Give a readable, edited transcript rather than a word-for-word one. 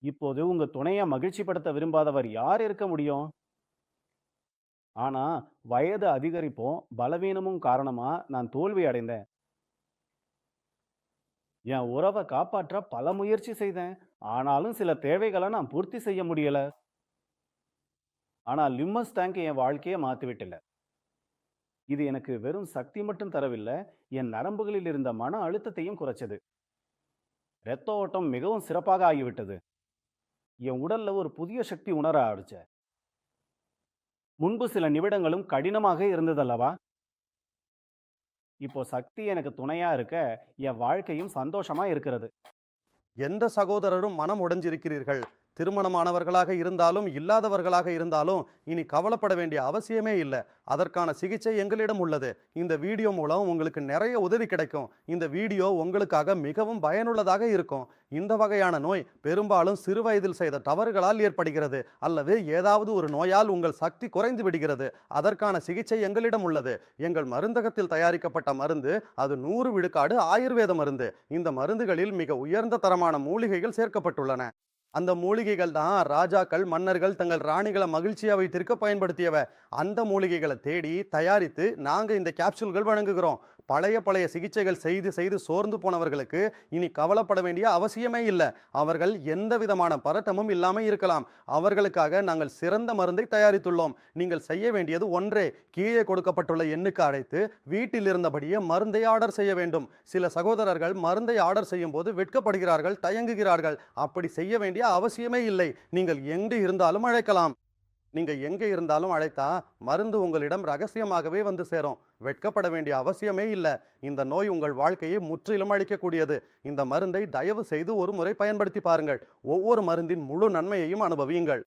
இப்போது உங்க துணைய மகிழ்ச்சிப்படுத்த விரும்பாதவர் யார் இருக்க முடியும்? ஆனா, வயது அதிகரிப்பும், பலவீனமும் காரணமா நான் தோல்வி அடைந்தேன். என் உறவ காப்பாற்ற பல முயற்சி செய்தேன். ஆனாலும் சில தேவைகள நான் பூர்த்தி செய்ய முடியல. ஆனா லிம்மஸ் டேங்க் என் வாழ்க்கைய மாத்திவிட்டல. இது எனக்கு வெறும் சக்தி மட்டும் தரவில்ல, என் நரம்புகளில் இருந்த மன அழுத்தத்தையும் குறைச்சது. இரத்த ஓட்டம் மிகவும் சிறப்பாக ஆகிவிட்டது. என் உடல்ல ஒரு புதிய சக்தி உணர ஆரம்பிச்சேன். முன்பு சில நிமிடங்களும் கடினமாக இருந்ததல்லவா? இப்போ சக்தி எனக்கு துணையா இருக்க, என் வாழ்க்கையும் சந்தோஷமா இருக்கிறது. எந்த சகோதரரும் மனம் உடைஞ்சிருக்கிறீர்கள். திருமணமானவர்களாக இருந்தாலும், இல்லாதவர்களாக இருந்தாலும், இனி கவலைப்பட வேண்டிய அவசியமே இல்ல. அதற்கான சிகிச்சை எங்களிடம் உள்ளது. இந்த வீடியோ மூலம் உங்களுக்கு நிறைய உதவி கிடைக்கும். இந்த வீடியோ உங்களுக்காக மிகவும் பயனுள்ளதாக இருக்கும். இந்த வகையான நோய் பெரும்பாலும் சிறு வயதில் செய்த தவறுகளால் ஏற்படுகிறது, அல்லது ஏதாவது ஒரு நோயால் உங்கள் சக்தி குறைந்து விடுகிறது. அதற்கான சிகிச்சை எங்களிடம் உள்ளது. எங்கள் மருந்தகத்தில் தயாரிக்கப்பட்ட மருந்து, அது 100 விழுக்காடு ஆயுர்வேத மருந்து. இந்த மருந்துகளில் மிக உயர்ந்த தரமான மூலிகைகள் சேர்க்கப்பட்டுள்ளன. அந்த மூலிகைகள் தான் ராஜாக்கள், மன்னர்கள் தங்கள் ராணிகளை மகிழ்ச்சியா வைத்திருக்க பயன்படுத்தியவ. அந்த மூலிகைகளை தேடி தயாரித்து நாங்க இந்த கேப்சூல்கள் வழங்குகிறோம். பழைய பழைய சிகிச்சைகள் செய்து செய்து சோர்ந்து போனவர்களுக்கு இனி கவலைப்பட வேண்டிய அவசியமே இல்லை. அவர்கள் எந்த விதமான பதட்டமும் இல்லாம இருக்கலாம். அவர்களுக்காக நாங்கள் சிறந்த மருந்தை தயாரித்துள்ளோம். நீங்கள் செய்ய வேண்டியது ஒன்றே, கீழே கொடுக்கப்பட்டுள்ள எண்ணுக்கு அழைத்து வீட்டில் இருந்தபடியே மருந்தை ஆர்டர் செய்ய வேண்டும். சில சகோதரர்கள் மருந்தை ஆர்டர் செய்யும் போது வெட்கப்படுகிறார்கள், தயங்குகிறார்கள். அப்படி செய்ய வேண்டிய அவசியமே இல்லை. நீங்கள் எங்கு இருந்தாலும் அழைக்கலாம். நீங்க எங்க இருந்தாலும் அழைத்தா மருந்து உங்களிடம் ரகசியமாகவே வந்து சேரும். வெட்கப்பட வேண்டிய அவசியமே இல்ல. இந்த நோய் உங்கள் வாழ்க்கையை முற்றிலும் அழிக்கக்கூடியது. இந்த மருந்தை தயவு செய்து ஒரு முறை பயன்படுத்தி பாருங்கள். ஒவ்வொரு மருந்தின் முழு நன்மையையும் அனுபவியுங்கள்.